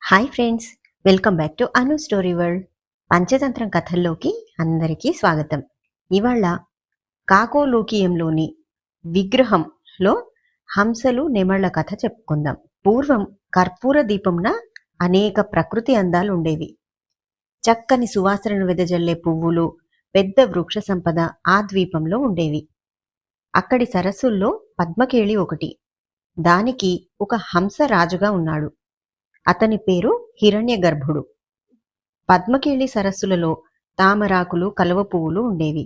Hi friends, welcome back to Anu story world. పంచతంత్రం కథల్లోకి అందరికీ స్వాగతం. ఇవాళ కాకోలోకియంలోని విగ్రహంలో హంసలు నెమళ్ల కథ చెప్పుకుందాం. పూర్వం కర్పూర దీపంన అనేక ప్రకృతి అందాలు ఉండేవి. చక్కని సువాసనను వెదజల్లే పువ్వులు, పెద్ద వృక్ష సంపద ఆ ద్వీపంలో ఉండేవి. అక్కడి సరస్సుల్లో పద్మకేళి ఒకటి. దానికి ఒక హంస రాజుగా ఉన్నాడు. అతని పేరు హిరణ్యగర్భుడు. పద్మకేళి సరస్సులలో తామరాకులు, కలువ పువ్వులు ఉండేవి.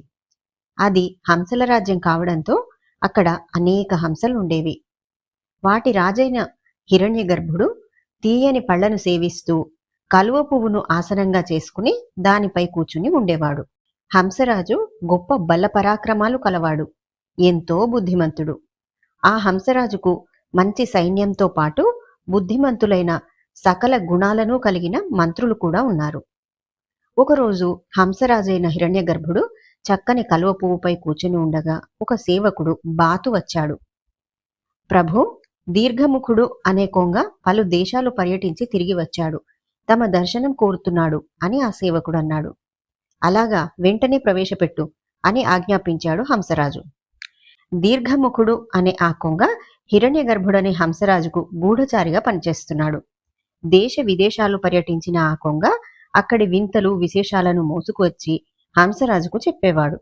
అది హంసల రాజ్యం కావడంతో అక్కడ అనేక హంసలు ఉండేవి. వాటి రాజైన హిరణ్యగర్భుడు తీయని పళ్లను సేవిస్తూ కలువ పువ్వును ఆసనంగా చేసుకుని దానిపై కూర్చుని ఉండేవాడు. హంసరాజు గొప్ప బలపరాక్రమాలు కలవాడు, ఎంతో బుద్ధిమంతుడు. ఆ హంసరాజుకు మంచి సైన్యంతో పాటు బుద్ధిమంతులైన సకల గుణాలను కలిగిన మంత్రులు కూడా ఉన్నారు. ఒకరోజు హంసరాజైన హిరణ్యగర్భుడు చక్కని కలువ పువ్వుపై కూర్చుని ఉండగా ఒక సేవకుడు బాతు వచ్చాడు. ప్రభు, దీర్ఘముఖుడు అనే కొంగ పలు దేశాలు పర్యటించి తిరిగి వచ్చాడు, తమ దర్శనం కోరుతున్నాడు అని ఆ సేవకుడు అన్నాడు. అలాగా, వెంటనే ప్రవేశపెట్టు అని ఆజ్ఞాపించాడు హంసరాజు. దీర్ఘముఖుడు అనే ఆ కొంగ హిరణ్యగర్భుడనే హంసరాజుకు గూఢచారిగా పనిచేస్తున్నాడు. దేశ విదేశాలు పర్యటించిన ఆ కొంగ అక్కడి వింతలు విశేషాలను మోసుకువచ్చి హంసరాజుకు చెప్పేవాడు.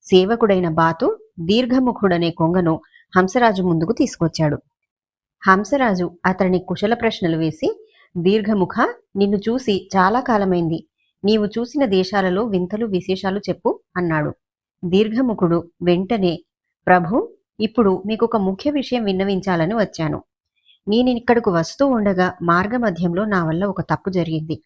సేవకుడైన బాతు దీర్ఘముఖుడనే కొంగను హంసరాజు ముందుకు తీసుకొచ్చాడు. హంసరాజు అతని కుశల ప్రశ్నలు వేసి, దీర్ఘముఖ, నిన్ను చూసి చాలా కాలమైంది, నీవు చూసిన దేశాలలో వింతలు విశేషాలు చెప్పు అన్నాడు. దీర్ఘముఖుడు వెంటనే, ప్రభు, ఇప్పుడు మీకొక ముఖ్య విషయం విన్నవించాలని వచ్చాను. నేనిక్కడకు వస్తూ ఉండగా మార్గమధ్యంలో నా వల్ల ఒక తప్పు జరిగింది.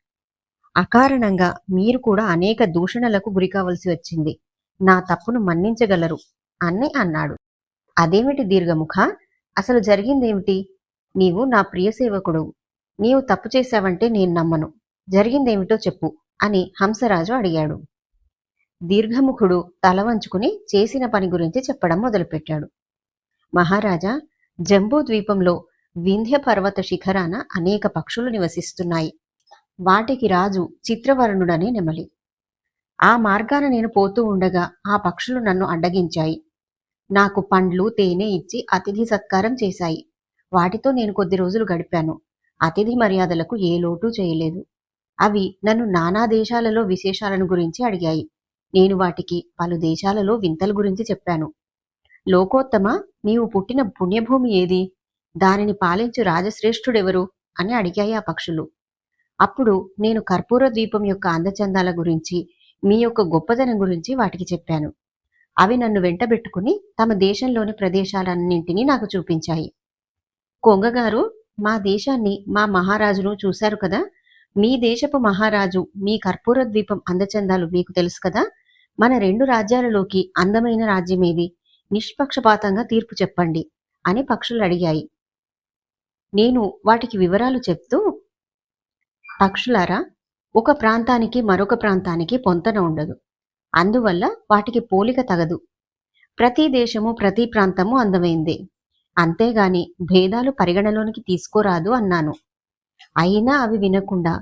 అకారణంగా మీరు కూడా అనేక దూషణలకు గురికావలసి వచ్చింది. నా తప్పును మన్నించగలరు అని అన్నాడు. అదేమిటి దీర్ఘముఖ, అసలు జరిగిందేమిటి? నీవు నా ప్రియ సేవకుడు, నీవు తప్పు చేశావంటే నేను నమ్మను. జరిగిందేమిటో చెప్పు అని హంసరాజు అడిగాడు. దీర్ఘముఖుడు తల వంచుకుని చేసిన పని గురించి చెప్పడం మొదలుపెట్టాడు. మహారాజా, జంబూ ద్వీపంలో వింధ్య పర్వత శిఖరాన అనేక పక్షులు నివసిస్తున్నాయి. వాటికి రాజు చిత్రవర్ణుడనే నెమలి. ఆ మార్గాన నేను పోతూ ఉండగా ఆ పక్షులు నన్ను అడ్డగించాయి. నాకు పండ్లు, తేనె ఇచ్చి అతిథి సత్కారం చేశాయి. వాటితో నేను కొద్ది రోజులు గడిపాను. అతిథి మర్యాదలకు ఏ లోటు చేయలేదు. అవి నన్ను నానా దేశాలలో విశేషాలను గురించి అడిగాయి. నేను వాటికి పలు దేశాలలో వింతల గురించి చెప్పాను. లోకోత్తమ, నీవు పుట్టిన పుణ్యభూమి ఏది? దానిని పాలించు రాజశ్రేష్ఠుడెవరు అని అడిగాయి ఆ పక్షులు. అప్పుడు నేను కర్పూర ద్వీపం యొక్క అందచందాల గురించి, మీ యొక్క గొప్పదనం గురించి వాటికి చెప్పాను. అవి నన్ను వెంటబెట్టుకుని తమ దేశంలోని ప్రదేశాలన్నింటినీ నాకు చూపించాయి. కొంగగారు, మా దేశాన్ని, మా మహారాజును చూశారు కదా. మీ దేశపు మహారాజు, మీ కర్పూర ద్వీపం అందచందాలు మీకు తెలుసు కదా. మన రెండు రాజ్యాలలోకి అందమైన రాజ్యమేది? నిష్పక్షపాతంగా తీర్పు చెప్పండి అని పక్షులు అడిగాయి. నేను వాటికి వివరాలు చెప్తూ, పక్షులారా, ఒక ప్రాంతానికి మరొక ప్రాంతానికి పొంతన ఉండదు. అందువల్ల వాటికి పోలిక తగదు. ప్రతి దేశము, ప్రతి ప్రాంతము అందమైందే. అంతేగాని భేదాలు పరిగణలోనికి తీసుకోరాదు అన్నాను. అయినా అవి వినకుండా,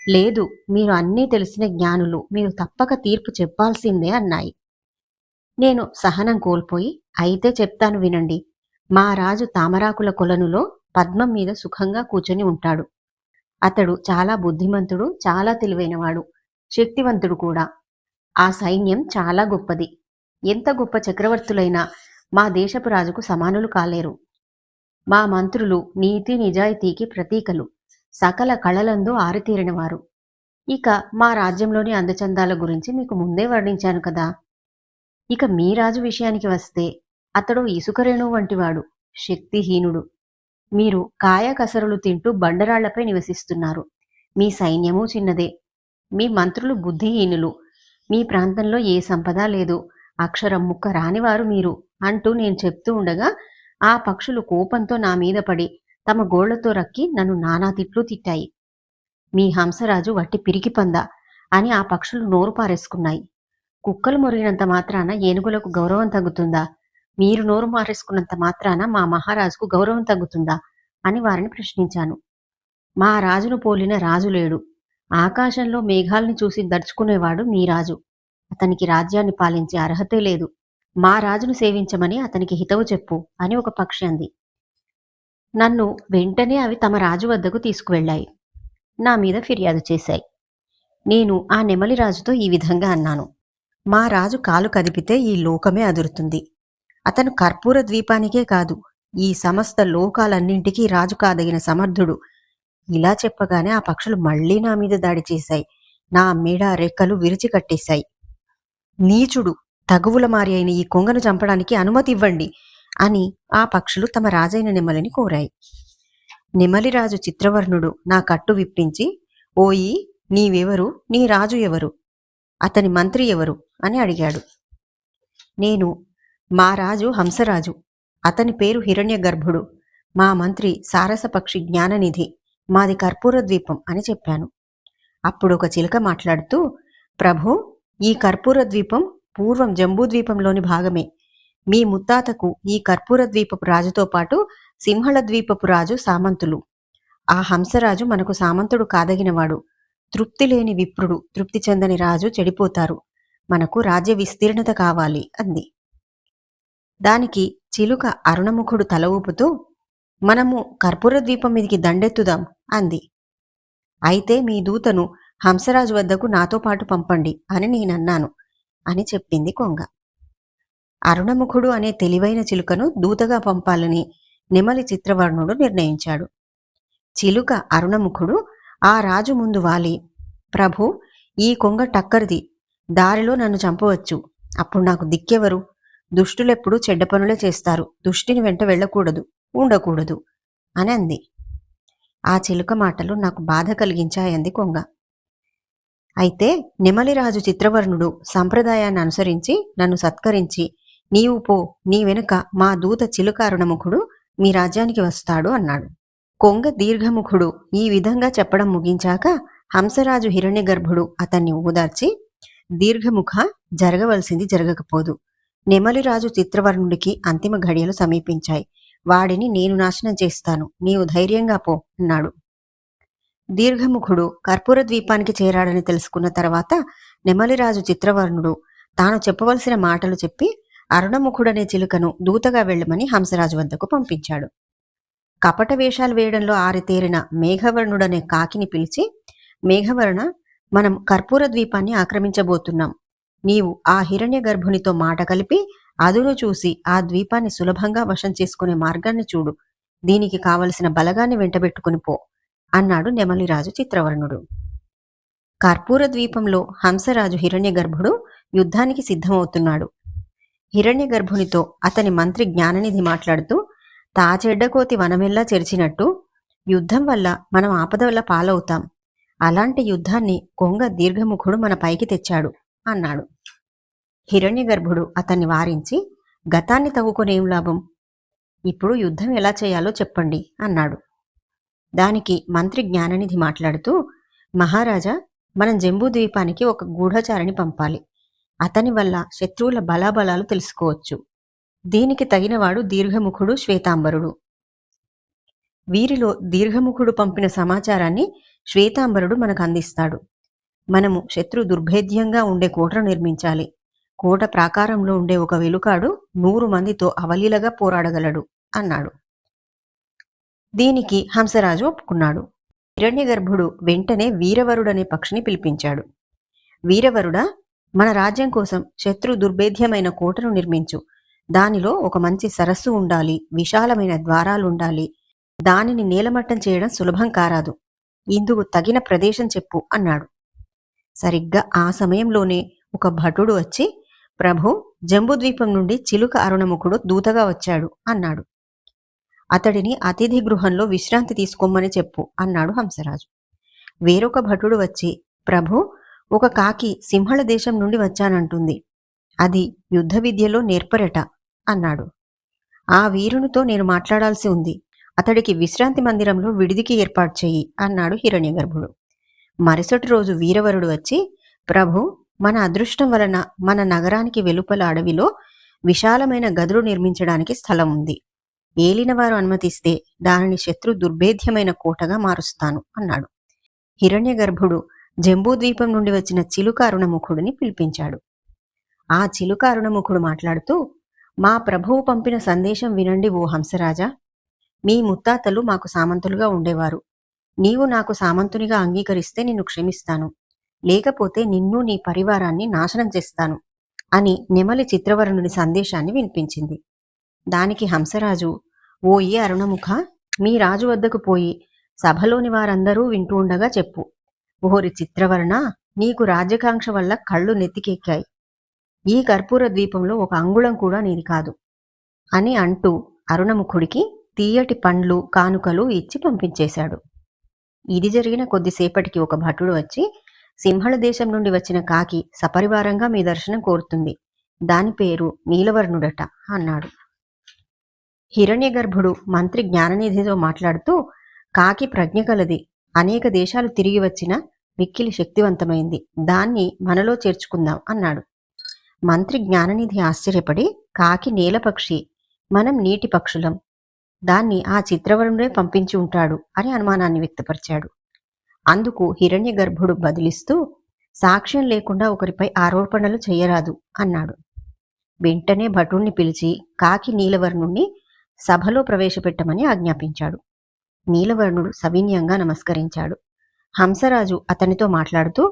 లేదు, మీరు అన్నీ తెలిసిన జ్ఞానులు, మీరు తప్పక తీర్పు చెప్పాల్సిందే అన్నాయి. నేను సహనం కోల్పోయి, అయితే చెప్తాను వినండి. మా రాజు తామరాకుల కొలనులో పద్మం మీద సుఖంగా కూర్చొని ఉంటాడు. అతడు చాలా బుద్ధిమంతుడు, చాలా తెలివైనవాడు, శక్తివంతుడు కూడా. ఆ సైన్యం చాలా గొప్పది. ఎంత గొప్ప చక్రవర్తులైనా మా దేశపు రాజుకు సమానులు కాలేరు. మా మంత్రులు నీతి నిజాయితీకి ప్రతీకలు, సకల కళలందు ఆరితేరినవారు. ఇక మా రాజ్యంలోని అందచందాల గురించి మీకు ముందే వర్ణించాను కదా. ఇక మీ రాజు విషయానికి వస్తే అతడు ఇసుకరేణువు వంటివాడు, శక్తిహీనుడు. మీరు కాయ కసరులు తింటూ బండరాళ్లపై నివసిస్తున్నారు. మీ సైన్యము చిన్నదే. మీ మంత్రులు బుద్ధిహీనులు. మీ ప్రాంతంలో ఏ సంపద లేదు, అక్షరం ముక్క రానివారు మీరు అంటూ నేను చెప్తూ ఉండగా ఆ పక్షులు కోపంతో నా మీద పడి తమ గోళ్లతో రక్కి నన్ను నానా తిట్లు తిట్టాయి. మీ హంసరాజు వట్టి పిరికిపంద అని ఆ పక్షులు నోరు పారేసుకున్నాయి. కుక్కలు మొరిగినంత మాత్రాన ఏనుగులకు గౌరవం తగ్గుతుందా? మీరు నోరు మారేసుకున్నంత మాత్రాన మా మహారాజుకు గౌరవం తగ్గుతుందా అని వారిని ప్రశ్నించాను. మా రాజును పోలిన రాజు లేడు. ఆకాశంలో మేఘాల్ని చూసి దడుచుకునేవాడు మీ రాజు. అతనికి రాజ్యాన్ని పాలించే అర్హతే లేదు. మా రాజును సేవించమని అతనికి హితవు చెప్పు అని ఒక పక్షి అంది. నన్ను వెంటనే అవి తమ రాజు వద్దకు తీసుకువెళ్ళాయి. నా మీద ఫిర్యాదు చేశాయి. నేను ఆ నెమలి రాజుతో ఈ విధంగా అన్నాను. మా రాజు కాలు కదిపితే ఈ లోకమే అదురుతుంది. అతను కర్పూర ద్వీపానికే కాదు, ఈ సమస్త లోకాలన్నింటికీ రాజు కాదగిన సమర్థుడు. ఇలా చెప్పగానే ఆ పక్షులు మళ్లీ నా మీద దాడి చేశాయి. నా మెడ రెక్కలు విరిచి కట్టేశాయి. నీచుడు, తగువుల మారి అయిన ఈ కొంగను చంపడానికి అనుమతి ఇవ్వండి అని ఆ పక్షులు తమ రాజైన నెమలిని కోరాయి. నెమలిరాజు చిత్రవర్ణుడు నా కట్టు విప్పించి, ఓయి, నీవెవరు, నీ రాజు ఎవరు, అతని మంత్రి ఎవరు అని అడిగాడు. నేను, మా రాజు హంసరాజు, అతని పేరు హిరణ్యగర్భుడు, మా మంత్రి సారసపక్షి జ్ఞాననిధి, మాది కర్పూర ద్వీపం అని చెప్పాను. అప్పుడు ఒక చిలుక మాట్లాడుతూ, ప్రభు, ఈ కర్పూర ద్వీపం పూర్వం జంబూద్వీపంలోని భాగమే. మీ ముత్తాతకు ఈ కర్పూర ద్వీపపు రాజుతో పాటు సింహళ ద్వీపపు రాజు సామంతులు. ఆ హంసరాజు మనకు సామంతుడు కాదగినవాడు. తృప్తి లేని విప్రుడు, తృప్తి చెందని రాజు చెడిపోతారు. మనకు రాజ్య విస్తీర్ణత కావాలి అంది. దానికి చిలుక అరుణముఖుడు తల ఊపుతూ, మనము కర్పూర ద్వీపం మీదికి దండెత్తుదాం అంది. అయితే మీ దూతను హంసరాజు వద్దకు నాతో పాటు పంపండి అని నేనన్నాను అని చెప్పింది కొంగ. అరుణముఖుడు అనే తెలివైన చిలుకను దూతగా పంపాలని నెమలి చిత్రవర్ణుడు నిర్ణయించాడు. చిలుక అరుణముఖుడు ఆ రాజు ముందు వాలి, ప్రభు, ఈ కొంగ టక్కరిది, దారిలో నన్ను చంపవచ్చు. అప్పుడు నాకు దిక్కెవరు? దుష్టులెప్పుడు చెడ్డ పనులే చేస్తారు. దుష్టిని వెంట వెళ్ళకూడదు, ఉండకూడదు అని అంది. ఆ చిలుక మాటలు నాకు బాధ కలిగించాయంది కొంగ. అయితే నెమలిరాజు చిత్రవర్ణుడు సంప్రదాయాన్ని అనుసరించి నన్ను సత్కరించి, నీవు పో, నీ వెనుక మా దూత చిలుక అరుణముఖుడు మీ రాజ్యానికి వస్తాడు అన్నాడు. కొంగ దీర్ఘముఖుడు ఈ విధంగా చెప్పడం ముగించాక హంసరాజు హిరణ్యగర్భుడు అతన్ని ఊదార్చి, దీర్ఘముఖ, జరగవలసింది జరగకపోదు. నెమలిరాజు చిత్రవర్ణుడికి అంతిమ ఘడియలు సమీపించాయి. వాడిని నేను నాశనం చేస్తాను, నీవు ధైర్యంగా పో అన్నాడు. దీర్ఘముఖుడు కర్పూర ద్వీపానికి చేరాడని తెలుసుకున్న తర్వాత నెమలిరాజు చిత్రవర్ణుడు తాను చెప్పవలసిన మాటలు చెప్పి అరుణముఖుడనే చిలుకను దూతగా వెళ్ళమని హంసరాజు వద్దకు పంపించాడు. కపట వేషాలు వేయడంలో ఆరితేరిన మేఘవర్ణుడనే కాకిని పిలిచి, మేఘవర్ణ, మనం కర్పూర ద్వీపాన్ని ఆక్రమించబోతున్నాం. నీవు ఆ హిరణ్య గర్భునితో మాట కలిపి అదును చూసి ఆ ద్వీపాన్ని సులభంగా వశం చేసుకునే మార్గాన్ని చూడు. దీనికి కావలసిన బలగాన్ని వెంటబెట్టుకుని పో అన్నాడు నెమలిరాజు చిత్రవర్ణుడు. కర్పూర ద్వీపంలో హంసరాజు హిరణ్యగర్భుడు యుద్ధానికి సిద్ధమవుతున్నాడు. హిరణ్యగర్భునితో అతని మంత్రి జ్ఞాననిధి మాట్లాడుతూ, తాచెడ్డకోతి వనమెల్లా చెరిచినట్టు యుద్ధం వల్ల మనం ఆపద వల్ల పాలవుతాం. అలాంటి యుద్ధాన్ని కొంగ దీర్ఘముఖుడు మన పైకి తెచ్చాడు అన్నాడు. హిరణ్యగర్భుడు అతన్ని వారించి, గతాన్ని తవ్వుకొనేం లాభం, ఇప్పుడు యుద్ధం ఎలా చేయాలో చెప్పండి అన్నాడు. దానికి మంత్రి జ్ఞాననిధి మాట్లాడుతూ, మహారాజా, మనం జంబూద్వీపానికి ఒక గూఢచారిని పంపాలి. అతని వల్ల శత్రువుల బలాబలాలు తెలుసుకోవచ్చు. దీనికి తగినవాడు దీర్ఘముఖుడు, శ్వేతాంబరుడు. వీరిలో దీర్ఘముఖుడు పంపిన సమాచారాన్ని శ్వేతాంబరుడు మనకు అందిస్తాడు. మనము శత్రు దుర్భేద్యంగా ఉండే కోటను నిర్మించాలి. కోట ప్రాకారంలో ఉండే ఒక వెలుకాడు 100 మందితో అవలీలగా పోరాడగలడు అన్నాడు. దీనికి హంసరాజు ఒప్పుకున్నాడు. హిరణ్యగర్భుడు వెంటనే వీరవరుడనే పక్షిని పిలిపించాడు. వీరవరుడా, మన రాజ్యం కోసం శత్రు దుర్భేద్యమైన కోటను నిర్మించు. దానిలో ఒక మంచి సరస్సు ఉండాలి, విశాలమైన ద్వారాలుండాలి. దానిని నేలమట్టం చేయడం సులభం కారాదు. ఇందుకు తగిన ప్రదేశం చెప్పు అన్నాడు. సరిగ్గా ఆ సమయంలోనే ఒక భటుడు వచ్చి, ప్రభు, జంబూద్వీపం నుండి చిలుక అరుణముఖుడు దూతగా వచ్చాడు అన్నాడు. అతడిని అతిథి గృహంలో విశ్రాంతి తీసుకోమని చెప్పు అన్నాడు హంసరాజు. వేరొక భటుడు వచ్చి, ప్రభు, ఒక కాకి సింహళ దేశం నుండి వచ్చానంటుంది. అది యుద్ధ విద్యలో నేర్పరట అన్నాడు. ఆ వీరునితో నేను మాట్లాడాల్సి ఉంది. అతడికి విశ్రాంతి మందిరంలో విడిదికి ఏర్పాటు చెయ్యి అన్నాడు హిరణ్యగర్భుడు. మరుసటి రోజు వీరవరుడు వచ్చి, ప్రభు, మన అదృష్టం వలన మన నగరానికి వెలుపల అడవిలో విశాలమైన గదులు నిర్మించడానికి స్థలం ఉంది. ఏలినవారు అనుమతిస్తే దానిని శత్రు దుర్భేద్యమైన కోటగా మారుస్తాను అన్నాడు. హిరణ్యగర్భుడు జంబూద్వీపం నుండి వచ్చిన చిలుక అరుణముఖుడిని పిలిపించాడు. ఆ చిలుక అరుణముఖుడు మాట్లాడుతూ, మా ప్రభువు పంపిన సందేశం వినండి ఓ హంసరాజా. మీ ముత్తాతలు మాకు సామంతులుగా ఉండేవారు. నీవు నాకు సామంతునిగా అంగీకరిస్తే నిన్ను క్షమిస్తాను, లేకపోతే నిన్ను నీ పరివారాన్ని నాశనం చేస్తాను అని నెమలి చిత్రవర్ణుని సందేశాన్ని వినిపించింది. దానికి హంసరాజు, ఓ ఈ అరుణముఖ, మీ రాజు వద్దకు పోయి సభలోని వారందరూ వింటూ ఉండగా చెప్పు, ఓరి చిత్రవర్ణ, నీకు రాజ్యకాంక్ష వల్ల కళ్ళు నెత్తికెక్కాయి. ఈ కర్పూర ద్వీపంలో ఒక అంగుళం కూడా నీది కాదు అని అంటూ అరుణముఖుడికి తీయటి పండ్లు కానుకలు ఇచ్చి పంపించేశాడు. ఇది జరిగిన కొద్దిసేపటికి ఒక భటుడు వచ్చి, సింహళ దేశం నుండి వచ్చిన కాకి సపరివారంగా మీ దర్శనం కోరుతుంది. దాని పేరు నీలవర్ణుడట అన్నాడు. హిరణ్యగర్భుడు మంత్రి జ్ఞాననిధితో మాట్లాడుతూ, కాకి ప్రజ్ఞ కలది, అనేక దేశాలు తిరిగి వచ్చిన మిక్కిలి శక్తివంతమైంది, దాన్ని మనలో చేర్చుకుందాం అన్నాడు. మంత్రి జ్ఞాననిధి ఆశ్చర్యపడి, కాకి నేలపక్షి, మనం నీటి పక్షులం, దాన్ని ఆ చిత్రవర్ణుడే పంపించి ఉంటాడు అని అనుమానాన్ని వ్యక్తపరిచాడు. అందుకు హిరణ్యగర్భుడు బదిలిస్తూ, సాక్ష్యం లేకుండా ఒకరిపై ఆరోపణలు చేయరాదు అన్నాడు. వెంటనే భటుణ్ణి పిలిచి కాకి నీలవర్ణుణ్ణి సభలో ప్రవేశపెట్టమని ఆజ్ఞాపించాడు. నీలవర్ణుడు సవినయంగా నమస్కరించాడు. హంసరాజు అతనితో మాట్లాడుతూ,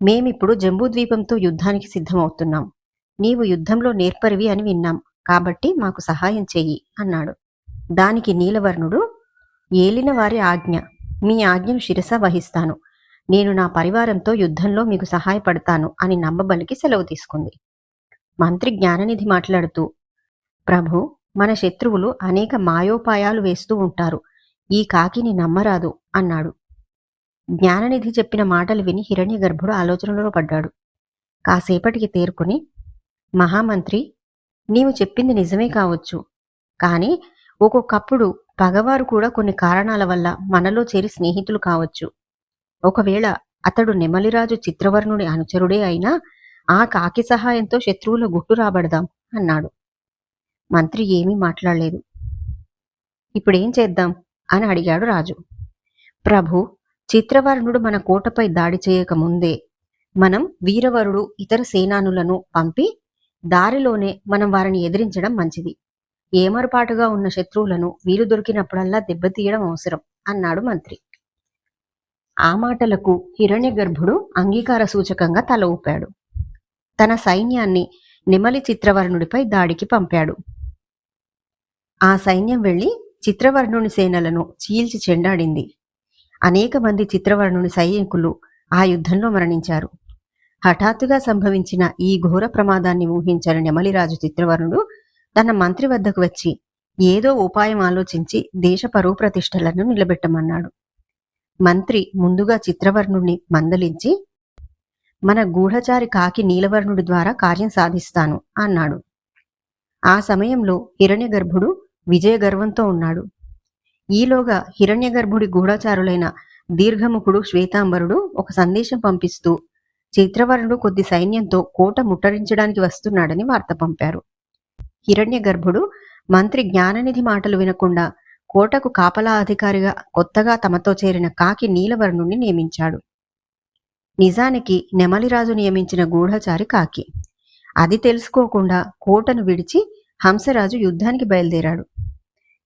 మేమిప్పుడు జంబూద్వీపంతో యుద్ధానికి సిద్ధమవుతున్నాం. నీవు యుద్ధంలో నేర్పరివి అని విన్నాం, కాబట్టి మాకు సహాయం చెయ్యి అన్నాడు. దానికి నీలవర్ణుడు, ఏలిన వారి ఆజ్ఞ, మీ ఆజ్ఞను శిరస వహిస్తాను, నేను నా పరివారంతో యుద్ధంలో మీకు సహాయపడతాను అని నమ్మబలికి సెలవు తీసుకుంది. మంత్రి జ్ఞాననిధి మాట్లాడుతూ, ప్రభు, మన శత్రువులు అనేక మాయోపాయాలు వేస్తూ ఉంటారు, ఈ కాకిని నమ్మరాదు అన్నాడు. జ్ఞాననిధి చెప్పిన మాటలు విని హిరణ్యగర్భుడు ఆలోచనలో పడ్డాడు. కాసేపటికి తేరుకుని, మహామంత్రి, నీవు చెప్పింది నిజమే కావచ్చు, కానీ ఒక్కొక్కప్పుడు పగవారు కూడా కొన్ని కారణాల వల్ల మనలో చేరి స్నేహితులు కావచ్చు. ఒకవేళ అతడు నెమలిరాజు చిత్రవర్ణుడి అనుచరుడే అయినా ఆ కాకి సహాయంతో శత్రువుల గుట్టు రాబడదాం అన్నాడు. మంత్రి ఏమీ మాట్లాడలేదు. ఇప్పుడేం చేద్దాం అని అడిగాడు రాజు. ప్రభు, చిత్రవర్ణుడు మన కోటపై దాడి చేయక ముందే మనం వీరవరుడు ఇతర సేనానులను పంపి దారిలోనే మనం వారిని ఎదిరించడం మంచిది. ఏమరుపాటుగా ఉన్న శత్రువులను వీలు దొరికినప్పుడల్లా దెబ్బతీయడం అవసరం అన్నాడు మంత్రి. ఆ మాటలకు హిరణ్యగర్భుడు అంగీకార సూచకంగా తల ఊపాడు. తన సైన్యాన్ని నెమలి చిత్రవర్ణుడిపై దాడికి పంపాడు. ఆ సైన్యం వెళ్లి చిత్రవర్ణుని సేనలను చీల్చి చెండాడింది. అనేక మంది చిత్రవర్ణుని సైనికులు ఆ యుద్ధంలో మరణించారు. హఠాత్తుగా సంభవించిన ఈ ఘోర ప్రమాదాన్ని ఊహించని నెమలిరాజు చిత్రవర్ణుడు తన మంత్రి వద్దకు వచ్చి ఏదో ఉపాయం ఆలోచించి దేశ పరువు ప్రతిష్టలను నిలబెట్టమన్నాడు. మంత్రి ముందుగా చిత్రవర్ణుణ్ణి మందలించి, మన గూఢచారి కాకి నీలవర్ణుడి ద్వారా కార్యం సాధిస్తాను అన్నాడు. ఆ సమయంలో హిరణ్యగర్భుడు విజయగర్వంతో ఉన్నాడు. ఈలోగా హిరణ్యగర్భుడి గూఢచారులైన దీర్ఘముఖుడు శ్వేతాంబరుడు ఒక సందేశం పంపిస్తూ చిత్రవర్ణుడు కొద్ది సైన్యంతో కోట ముట్టడించడానికి వస్తున్నాడని వార్త పంపారు. హిరణ్యగర్భుడు మంత్రి జ్ఞాననిధి మాటలు వినకుండా కోటకు కాపలా అధికారిగా కొత్తగా తమతో చేరిన కాకి నీలవర్ణుణ్ణి నియమించాడు. నిజానికి నెమలిరాజు నియమించిన గూఢచారి కాకి. అది తెలుసుకోకుండా కోటను విడిచి హంసరాజు యుద్ధానికి బయలుదేరాడు.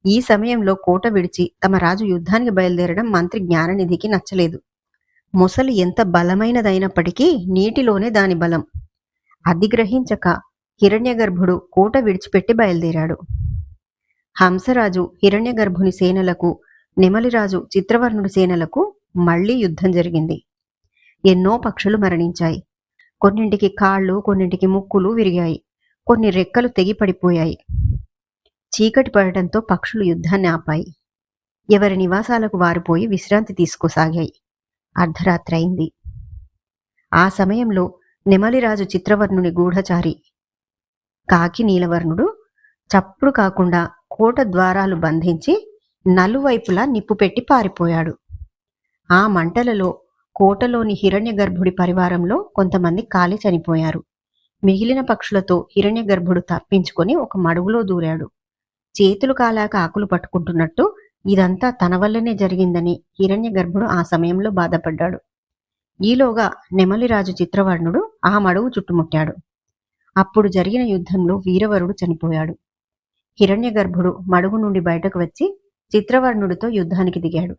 ఈ సమయంలో కోట విడిచి తమ రాజు యుద్ధానికి బయలుదేరడం మంత్రి జ్ఞాననిధికి నచ్చలేదు. మొసలి ఎంత బలమైనదైనప్పటికీ నీటిలోనే దాని బలం. అది గ్రహించక హిరణ్యగర్భుడు కోట విడిచిపెట్టి బయలుదేరాడు. హంసరాజు హిరణ్యగర్భుని సేనలకు, నెమలిరాజు చిత్రవర్ణుడి సేనలకు మళ్లీ యుద్ధం జరిగింది. ఎన్నో పక్షులు మరణించాయి. కొన్నింటికి కాళ్ళు, కొన్నింటికి ముక్కులు విరిగాయి, కొన్ని రెక్కలు తెగిపడిపోయాయి. చీకటి పడటంతో పక్షులు యుద్ధాన్ని ఆపాయి. ఎవరి నివాసాలకు వారిపోయి విశ్రాంతి తీసుకోసాగాయి. అర్ధరాత్రి అయింది. ఆ సమయంలో నెమలిరాజు చిత్రవర్ణుని గూఢచారి కాకి నీలవర్ణుడు చప్పుడు కాకుండా కోట ద్వారాలు బంధించి నలువైపులా నిప్పు పెట్టి పారిపోయాడు. ఆ మంటలలో కోటలోని హిరణ్యగర్భుడి పరివారంలో కొంతమంది కాలి చనిపోయారు. మిగిలిన పక్షులతో హిరణ్యగర్భుడు తప్పించుకొని ఒక మడుగులో దూరాడు. చేతులు కాలాక ఆకులు పట్టుకుంటున్నట్టు ఇదంతా తన వల్లనే జరిగిందని హిరణ్యగర్భుడు ఆ సమయంలో బాధపడ్డాడు. ఈలోగా నెమలిరాజు చిత్రవర్ణుడు ఆ మడువు చుట్టుముట్టాడు. అప్పుడు జరిగిన యుద్ధంలో వీరవరుడు చనిపోయాడు. హిరణ్యగర్భుడు మడుగు నుండి బయటకు వచ్చి చిత్రవర్ణుడితో యుద్ధానికి దిగాడు.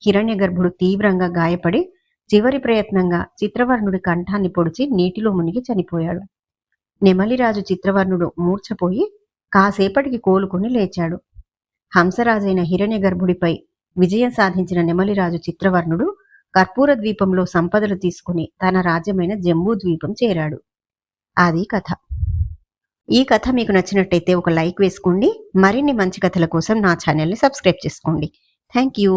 హిరణ్యగర్భుడు తీవ్రంగా గాయపడి చివరి ప్రయత్నంగా చిత్రవర్ణుడి కంఠాన్ని పొడిచి నీటిలో మునిగి చనిపోయాడు. నెమలిరాజు చిత్రవర్ణుడు మూర్ఛపోయి కాసేపటికి కోలుకుని లేచాడు. హంసరాజైన హిరణ్యగర్భుడిపై విజయం సాధించిన నెమలిరాజు చిత్రవర్ణుడు కర్పూర ద్వీపంలో సంపదలు తీసుకుని తన రాజ్యమైన జంబూ ద్వీపం చేరాడు. అది కథ. ఈ కథ మీకు నచ్చినట్టయితే ఒక లైక్ వేసుకోండి. మరిన్ని మంచి కథల కోసం నా ఛానల్ని సబ్స్క్రైబ్ చేసుకోండి. Thank you.